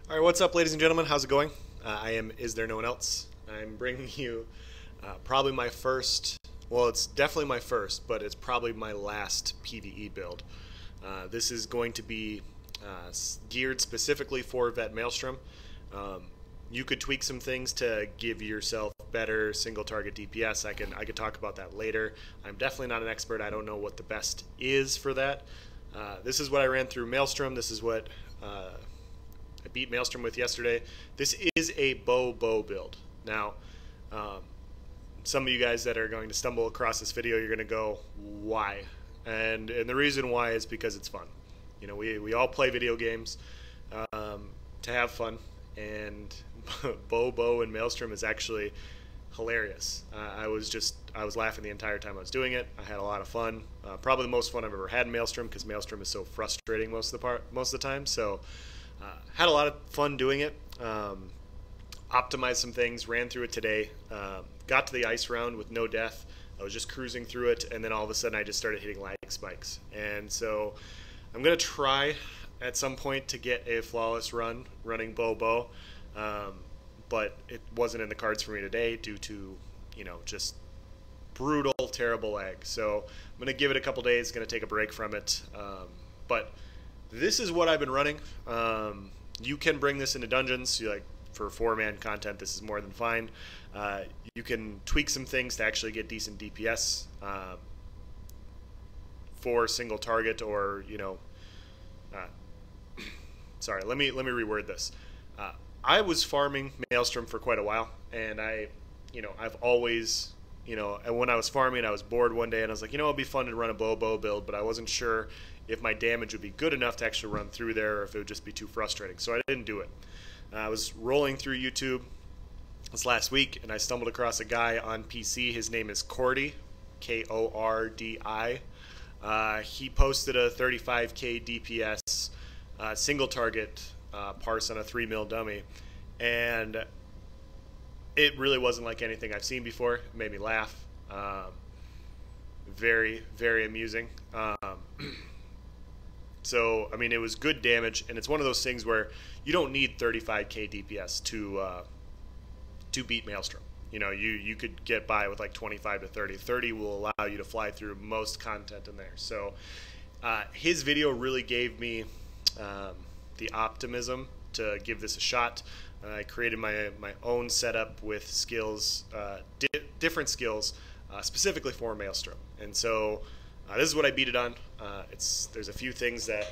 All right, what's up, ladies and gentlemen? How's it going? I am Is There No One Else? I'm bringing you probably my first, well, it's definitely my first, but it's probably my last PVE build. This is going to be geared specifically for Vet Maelstrom. You could tweak some things to give yourself better single target DPS. I could talk about that later. I'm definitely not an expert. I don't know what the best is for that. This is what I ran through Maelstrom. This is what I beat Maelstrom with yesterday. This is a bow build. Now, some of you guys that are going to stumble across this video, you're going to go, why? And the reason why is because it's fun. You know, we all play video games to have fun, and bow and Maelstrom is actually hilarious. I was laughing the entire time I was doing it. I had a lot of fun. Probably the most fun I've ever had in Maelstrom, because Maelstrom is so frustrating most of the time. So had a lot of fun doing it. Optimized some things, ran through it today. Got to the ice round with no death. I was just cruising through it, and then all of a sudden I just started hitting lag spikes. And so I'm going to try at some point to get a flawless run running bow. But it wasn't in the cards for me today due to, you know, just brutal, terrible lag. So I'm going to give it a couple days, going to take a break from it. But this is what I've been running. You can bring this into dungeons. Like, for 4-man content, this is more than fine. You can tweak some things to actually get decent DPS for single target, or, you know, sorry, let me reword this. I was farming Maelstrom for quite a while, and I've always, and when I was farming, I was bored one day, and I was like, it'd be fun to run a bow build, but I wasn't sure if my damage would be good enough to actually run through there, or if it would just be too frustrating. So I didn't do it. I was rolling through YouTube this last week, and I stumbled across a guy on PC. His name is Kordi, Kordi. He posted a 35k DPS single target parse on a 3 mil dummy, and it really wasn't like anything I've seen before. It made me laugh. Very, very amusing. So, I mean, it was good damage, and it's one of those things where you don't need 35k DPS to beat Maelstrom. You could get by with like 25 to 30. 30 will allow you to fly through most content in there. So his video really gave me the optimism to give this a shot. I created my own setup with skills, different skills, specifically for Maelstrom. And so this is what I beat it on. There's a few things that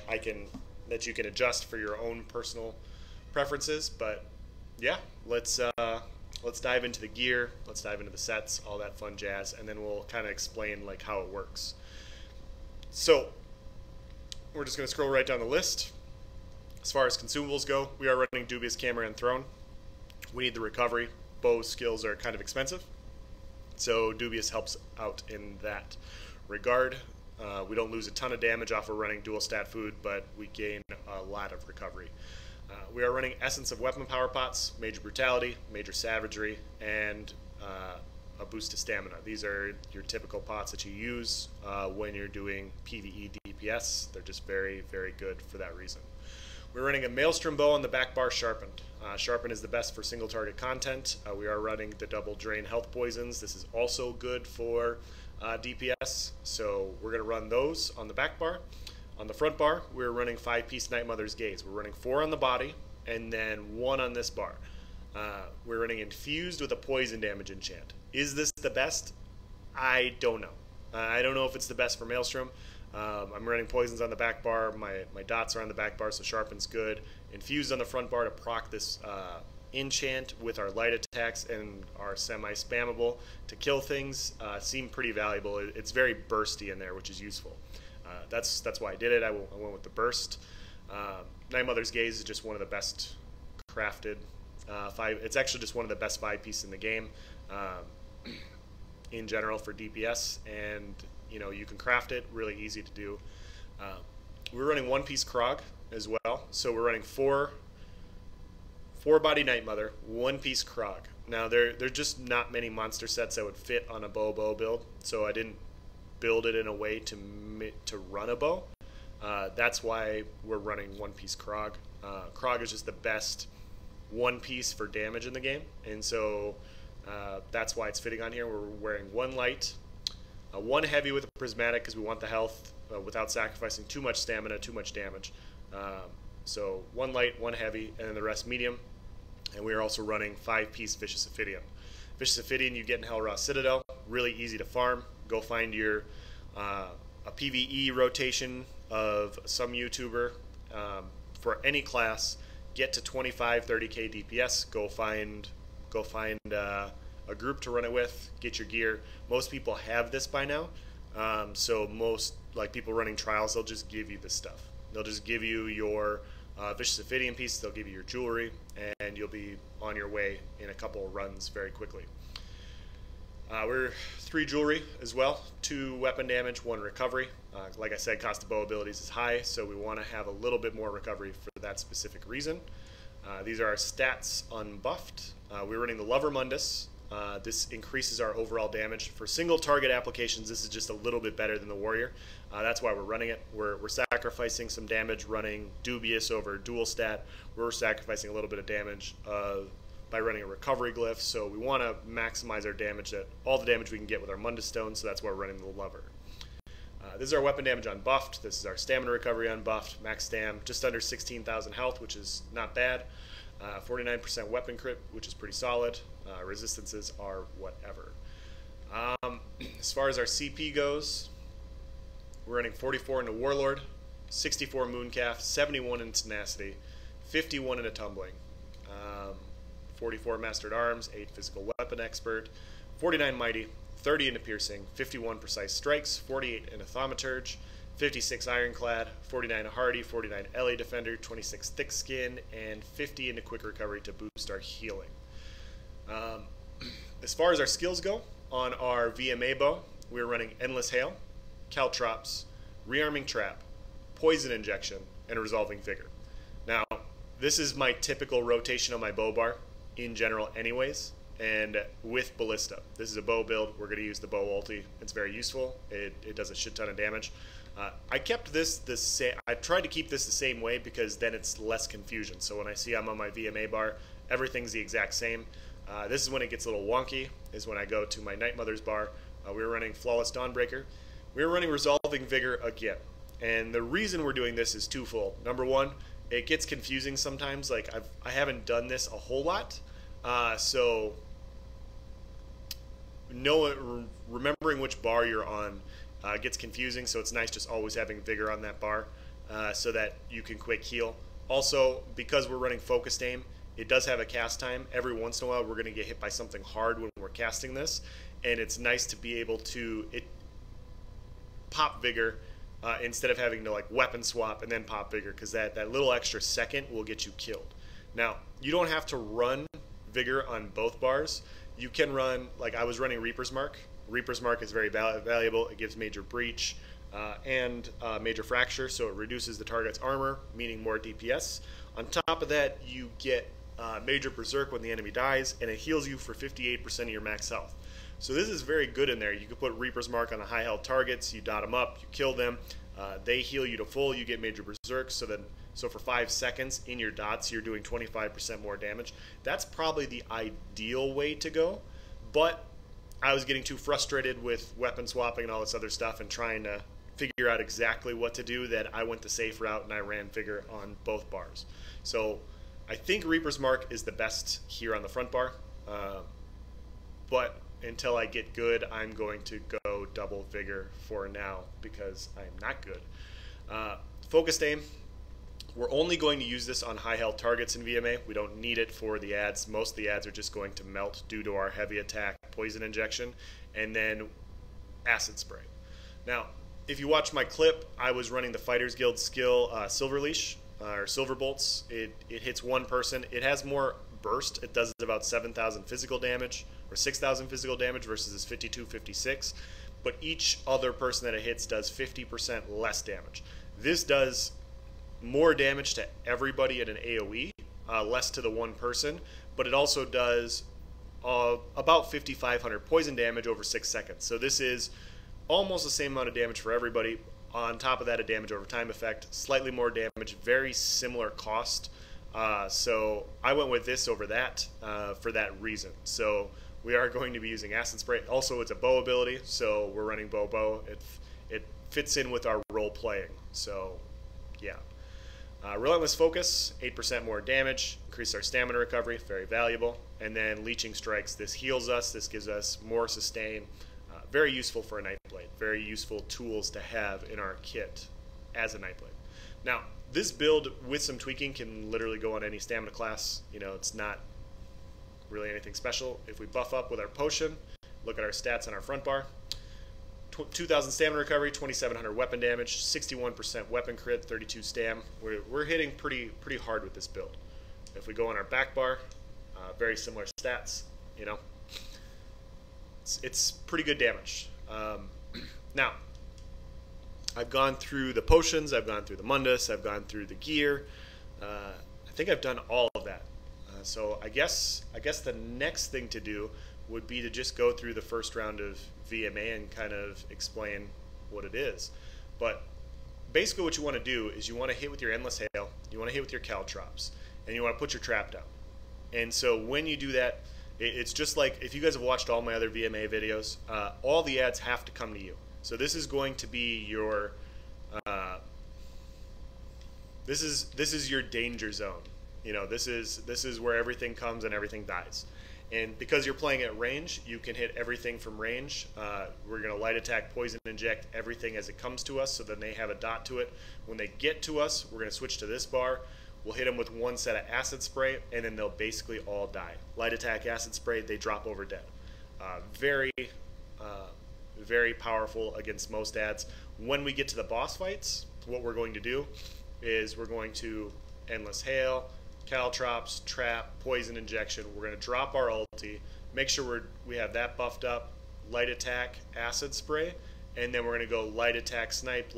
you can adjust for your own personal preferences, but yeah, let's dive into the gear, let's dive into the sets, all that fun jazz, and then we'll kind of explain like how it works. So we're just going to scroll right down the list. As far as consumables go, we are running Dubious Camera and Throne. We need the recovery. Bow skills are kind of expensive, so Dubious helps out in that regard. We don't lose a ton of damage off of running dual stat food, but we gain a lot of recovery. We are running Essence of Weapon Power Pots, Major Brutality, Major Savagery, and a boost to Stamina. These are your typical pots that you use when you're doing PvE DPS. They're just very, very good for that reason. We're running a Maelstrom bow on the back bar sharpened. Sharpened is the best for single target content. We are running the double drain health poisons. This is also good for DPS, so we're going to run those on the back bar. On the front bar, we're running 5-piece Night Mother's Gaze. We're running 4 on the body, and then 1 on this bar. We're running Infused with a poison damage enchant. Is this the best? I don't know. I don't know if it's the best for Maelstrom. I'm running poisons on the back bar. My dots are on the back bar, so Sharpen's good. Infused on the front bar to proc this enchant with our light attacks, and our semi-spammable to kill things seem pretty valuable. It's very bursty in there, which is useful. That's why I did it. I went with the burst. Night Mother's Gaze is just one of the best crafted it's actually just one of the best 5-piece in the game in general for DPS, and you can craft it, really easy to do. We're running 1-piece Krog as well, so we're running 4-body Night Mother, 1-piece Krog. Now there's just not many monster sets that would fit on a bow build, so I didn't build it in a way to run a bow. That's why we're running 1-piece Krog. Krog is just the best one piece for damage in the game, and so that's why it's fitting on here. We're wearing one light, one heavy with a prismatic because we want the health without sacrificing too much stamina, too much damage. So one light, one heavy, and then the rest medium. And we are also running 5-piece Vicious Ophidian. Vicious Ophidian you get in Hellraw Citadel, really easy to farm. Go find your a PVE rotation of some YouTuber for any class. Get to 25, 30k DPS. Go find a group to run it with. Get your gear. Most people have this by now, so most people running trials, they'll just give you this stuff. They'll just give you your Vicious Ophidian piece. They'll give you your jewelry, and you'll be on your way in a couple of runs very quickly. We're 3 jewelry as well, 2 weapon damage, 1 recovery. Like I said, cost of bow abilities is high, so we want to have a little bit more recovery for that specific reason. These are our stats unbuffed. We're running the Lover Mundus. This increases our overall damage. For single target applications, this is just a little bit better than the Warrior. That's why we're running it. We're sacrificing some damage running Dubious over dual stat. We're sacrificing a little bit of damage by running a recovery glyph, so we want to maximize our damage, all the damage we can get with our Mundus Stone, so that's why we're running the Lover. This is our weapon damage unbuffed. This is our stamina recovery unbuffed. Max stam, just under 16,000 health, which is not bad. 49% weapon crit, which is pretty solid. Resistances are whatever. As far as our CP goes, we're running 44 into Warlord, 64 Mooncalf, 71 in Tenacity, 51 into Tumbling, 44 Mastered Arms, 8 Physical Weapon Expert, 49 Mighty, 30 into Piercing, 51 Precise Strikes, 48 into Thaumaturge, 56 Ironclad, 49 Hardy, 49 LA Defender, 26 Thick Skin, and 50 into Quick Recovery to boost our healing. As far as our skills go, on our VMA bow, we're running Endless Hail, Caltrops, Rearming Trap, Poison Injection, and Resolving Vigor. Now, this is my typical rotation on my bow bar in general anyways, and with Ballista. This is a bow build. We're going to use the bow ulti. It's very useful. It does a shit ton of damage. I kept this the same. I tried to keep this the same way because then it's less confusion. So when I see I'm on my VMA bar, everything's the exact same. This is when it gets a little wonky, is when I go to my Night Mother's bar. We were running Flawless Dawnbreaker. We were running Resolving Vigor again. And the reason we're doing this is twofold. Number one, it gets confusing sometimes. Like, I haven't done this a whole lot. So remembering which bar you're on gets confusing. So it's nice just always having Vigor on that bar so that you can quick heal. Also, because we're running Focused Aim, it does have a cast time. Every once in a while, we're going to get hit by something hard when we're casting this, and it's nice to be able to pop Vigor instead of having to weapon swap and then pop Vigor, because that little extra second will get you killed. Now, you don't have to run Vigor on both bars. You can run, I was running Reaper's Mark. Reaper's Mark is very valuable. It gives Major Breach and Major Fracture, so it reduces the target's armor, meaning more DPS. On top of that, you get Major Berserk when the enemy dies, and it heals you for 58% of your max health. So this is very good in there. You can put Reaper's Mark on the high health targets, you dot them up, you kill them, they heal you to full, you get Major Berserk, so for 5 seconds in your dots, you're doing 25% more damage. That's probably the ideal way to go, but I was getting too frustrated with weapon swapping and all this other stuff and trying to figure out exactly what to do that I went the safe route and I ran Vigor on both bars. So I think Reaper's Mark is the best here on the front bar, but until I get good, I'm going to go double Vigor for now because I'm not good. Focused Aim, we're only going to use this on high health targets in VMA. We don't need it for the ads. Most of the ads are just going to melt due to our heavy attack Poison Injection and then Acid Spray. Now, if you watch my clip, I was running the Fighters Guild skill Silver Leash, or Silver Bolts. It hits one person. It has more burst. It does about 7,000 physical damage, or 6,000 physical damage versus this 52, 56. But each other person that it hits does 50% less damage. This does more damage to everybody at an AoE, less to the one person, but it also does about 5,500 poison damage over 6 seconds. So this is almost the same amount of damage for everybody. On top of that, a damage over time effect, slightly more damage, very similar cost. So I went with this over that for that reason. So we are going to be using Acid Spray. Also, it's a bow ability, so we're running bow. It fits in with our role playing. So yeah. Relentless Focus, 8% more damage, increase our stamina recovery, very valuable. And then Leeching Strikes, this heals us, this gives us more sustain. Very useful for a Nightblade, very useful tools to have in our kit as a Nightblade. Now, this build with some tweaking can literally go on any stamina class. You know, it's not really anything special. If we buff up with our potion, look at our stats on our front bar. 2,000 stamina recovery, 2,700 weapon damage, 61% weapon crit, 32 stam. We're hitting pretty hard with this build. If we go on our back bar, very similar stats. You know, it's pretty good damage. Now, I've gone through the potions, I've gone through the Mundus, I've gone through the gear. I think I've done all of that. So I guess the next thing to do would be to just go through the first round of VMA and kind of explain what it is. But basically what you want to do is you want to hit with your Endless Hail, you want to hit with your Caltrops, and you want to put your trap down. And so when you do that, it's just like, if you guys have watched all my other VMA videos, all the ads have to come to you. So this is going to be your, this is your danger zone. You know, this is where everything comes and everything dies. And because you're playing at range, you can hit everything from range. We're going to light attack, poison inject everything as it comes to us, so then they have a dot to it. When they get to us, we're going to switch to this bar. We'll hit them with one set of acid spray, and then they'll basically all die. Light attack, acid spray, they drop over dead. Very powerful against most ads. When we get to the boss fights, what we're going to do is we're going to Endless Hail, Caltrops, Trap, Poison Injection. We're going to drop our ulti, make sure we have that buffed up, Light Attack, Acid Spray, and then we're going to go Light Attack, Snipe,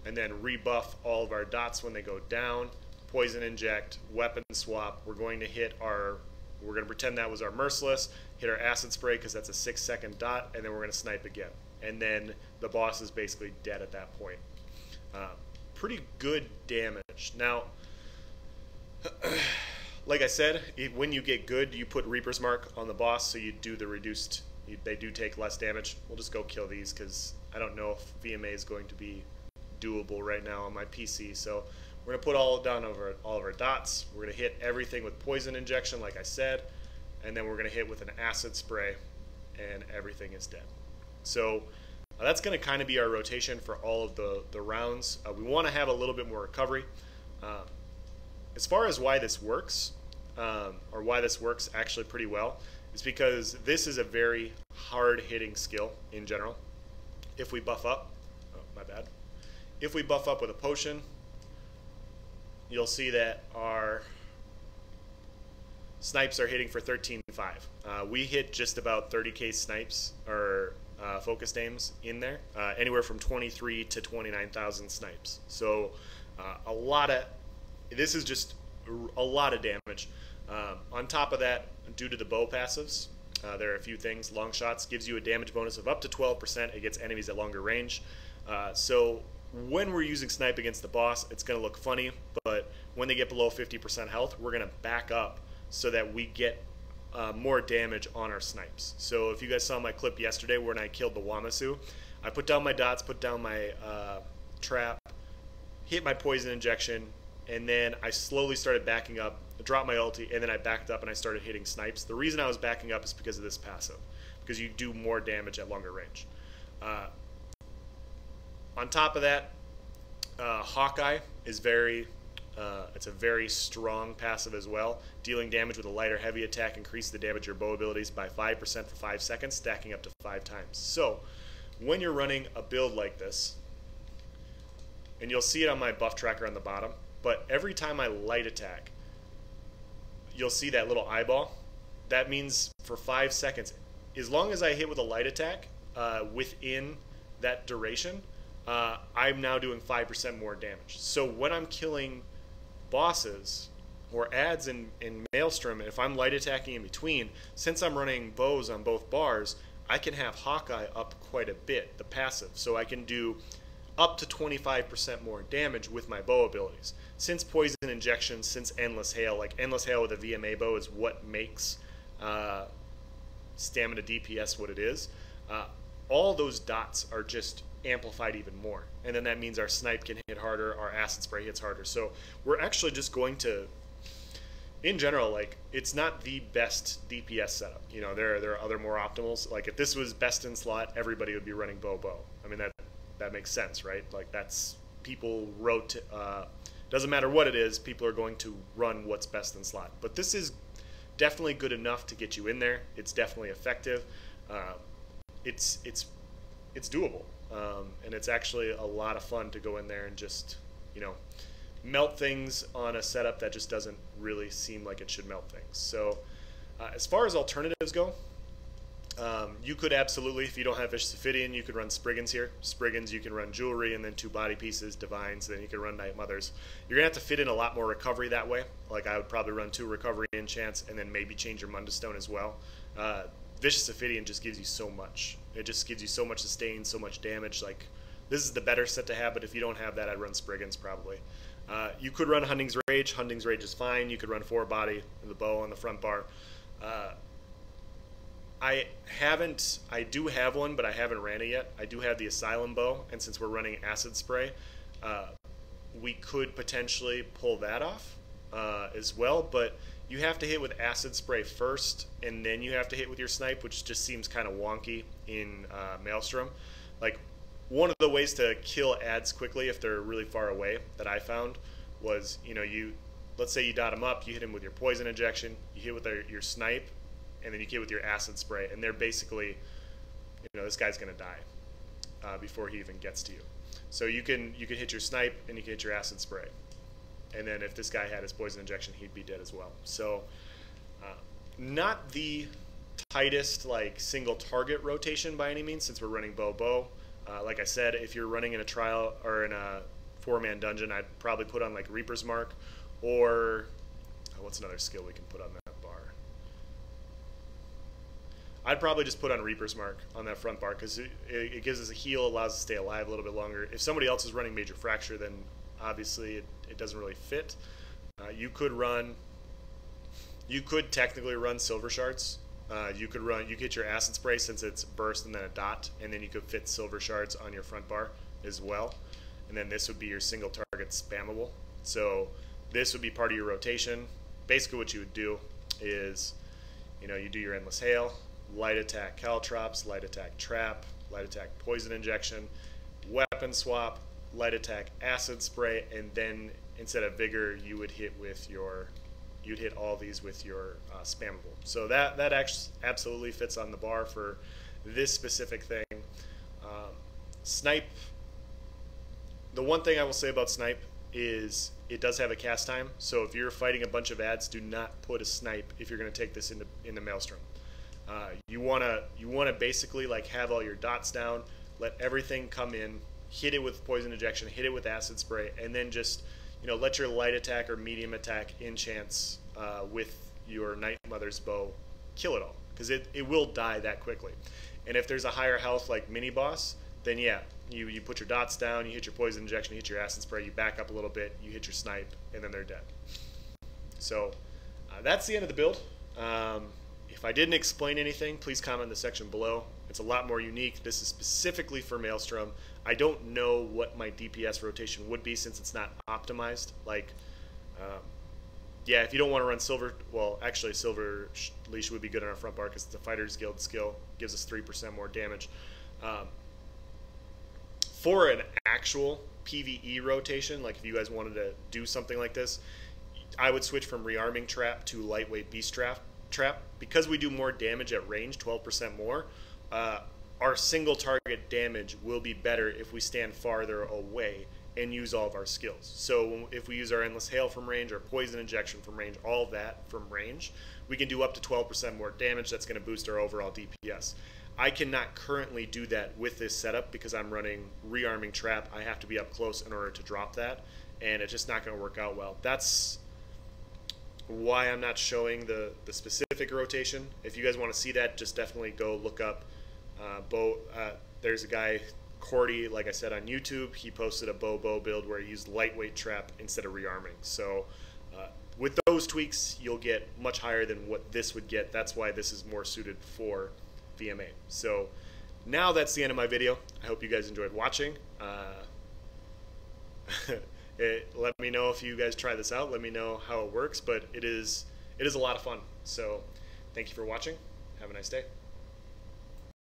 and then rebuff all of our dots when they go down, Poison Inject, Weapon Swap. We're going to hit we're going to pretend that was our Merciless, hit our Acid Spray because that's a 6-second dot, and then we're going to snipe again. And then the boss is basically dead at that point. Pretty good damage. Now, like I said, when you get good, you put Reaper's Mark on the boss, so you do the reduced, they do take less damage. We'll just go kill these because I don't know if VMA is going to be doable right now on my PC. So we're going to put all down over all of our dots. We're going to hit everything with Poison Injection, like I said, and then we're going to hit with an Acid Spray, and everything is dead. So that's going to kind of be our rotation for all of the rounds. We want to have a little bit more recovery. As far as why this works, or why this works actually pretty well, is because this is a very hard-hitting skill in general. If we buff up, if we buff up with a potion, you'll see that our snipes are hitting for 13.5. We hit just about 30k snipes, or focused aims in there, anywhere from 23 to 29,000 snipes. So this is just a lot of damage. On top of that, due to the bow passives, there are a few things. Long shots gives you a damage bonus of up to 12%. It gets enemies at longer range. So when we're using snipe against the boss, it's going to look funny, but when they get below 50% health, we're going to back up so that we get more damage on our snipes. So if you guys saw my clip yesterday when I killed the Wamasu, I put down my dots, put down my trap, hit my poison injection, and then I slowly started backing up, dropped my ulti, and then I backed up and I started hitting snipes. The reason I was backing up is because of this passive, because you do more damage at longer range. On top of that, Hawkeye is it's a very strong passive as well. Dealing damage with a light or heavy attack increases the damage of your bow abilities by 5% for 5 seconds, stacking up to 5 times. So when you're running a build like this, and you'll see it on my buff tracker on the bottom, but every time I light attack, you'll see that little eyeball. That means for 5 seconds, as long as I hit with a light attack within that duration, I'm now doing 5% more damage. So when I'm killing bosses or ads in Maelstrom, if I'm light attacking in between, since I'm running bows on both bars, I can have Hawkeye up quite a bit, the passive. So I can do up to 25% more damage with my bow abilities. Since poison injection, since endless hail, like endless hail with a VMA bow is what makes stamina DPS what it is. All those dots are just amplified even more, and then that means our snipe can hit harder, our acid spray hits harder. So we're actually just going to, in general, like, it's not the best DPS setup. You know, there are other more optimals. Like, if this was best in slot, everybody would be running bow. I mean, that makes sense, right? Like, that's, people wrote, doesn't matter what it is, people are going to run what's best in slot. But this is definitely good enough to get you in there. It's definitely effective. It's doable, and it's actually a lot of fun to go in there and just, you know, melt things on a setup that just doesn't really seem like it should melt things. So as far as alternatives go, you could absolutely, if you don't have Vicious Ophidian, you could run Spriggans here. Spriggans, you can run Jewelry and then 2 body pieces, Divines, then you can run Night Mothers. You're going to have to fit in a lot more recovery that way. Like, I would probably run 2 recovery enchants and then maybe change your Mundus Stone as well. Vicious Ophidian just gives you so much. It just gives you so much sustain, so much damage. Like, this is the better set to have, but if you don't have that, I'd run Spriggans probably. You could run Hunting's Rage. Hunting's Rage is fine. You could run 4 body, the bow on the front bar. I do have one, but I haven't ran it yet. I do have the Asylum bow, and since we're running Acid Spray, we could potentially pull that off as well, but you have to hit with Acid Spray first, and then you have to hit with your Snipe, which just seems kind of wonky in Maelstrom. Like, one of the ways to kill ads quickly if they're really far away that I found was, you know, let's say you dot them up, you hit them with your poison injection, you hit with your Snipe, and then you hit with your Acid Spray, and they're basically, you know, this guy's going to die before he even gets to you. So you can hit your Snipe and you can hit your Acid Spray, and then if this guy had his poison injection, he'd be dead as well. So not the tightest, like, single target rotation by any means, since we're running bow. Like I said, if you're running in a trial or in a 4-man dungeon, I'd probably put on like Reaper's Mark, or what's another skill we can put on that bar? I'd probably just put on Reaper's Mark on that front bar, because it gives us a heal, allows us to stay alive a little bit longer. If somebody else is running Major Fracture, then obviously it doesn't really fit. You could technically run Silver Shards. You could get your Acid Spray, since it's burst and then a dot, and then you could fit Silver Shards on your front bar as well. And then this would be your single target spammable. So this would be part of your rotation. Basically what you would do is, you know, you do your Endless Hail, light attack Caltrops, light attack Trap, light attack Poison Injection, weapon swap, light attack Acid Spray, and then instead of Vigor, you would hit with your, you'd hit all these with your spammable. So that actually absolutely fits on the bar for this specific thing. Snipe, the one thing I will say about Snipe is it does have a cast time. So if you're fighting a bunch of ads, do not put a Snipe if you're going to take this into Maelstrom. You wanna basically, like, have all your dots down, let everything come in, hit it with poison injection, hit it with acid spray, and then just, you know, let your light attack or medium attack enchants with your Night Mother's bow kill it all, because it will die that quickly. And if there's a higher health like mini boss, then yeah, you put your dots down, you hit your poison injection, you hit your acid spray, you back up a little bit, you hit your snipe, and then they're dead. So that's the end of the build. If I didn't explain anything, please comment in the section below. It's a lot more unique. This is specifically for Maelstrom. I don't know what my DPS rotation would be since it's not optimized. Like, yeah, if you don't want to run Silver, well, actually Silver Leash would be good on our front bar because it's a Fighter's Guild skill. Gives us 3% more damage. For an actual PVE rotation, like if you guys wanted to do something like this, I would switch from Rearming Trap to Lightweight Beast Trap. Because we do more damage at range, 12% more, our single target damage will be better if we stand farther away and use all of our skills. So if we use our Endless Hail from range, our Poison Injection from range, all of that from range, we can do up to 12% more damage. That's going to boost our overall DPS. I cannot currently do that with this setup because I'm running Rearming Trap. I have to be up close in order to drop that, and it's just not going to work out well. That's why I'm not showing the specific rotation. If you guys want to see that, just definitely go look up there's a guy Cordy, like I said on YouTube, he posted a bow build where he used lightweight trap instead of rearming. So with those tweaks, you'll get much higher than what this would get. That's why this is more suited for VMA. So now that's the end of my video. I hope you guys enjoyed watching. Let me know if you guys try this out. Let me know how it works, but it is a lot of fun. So thank you for watching. Have a nice day.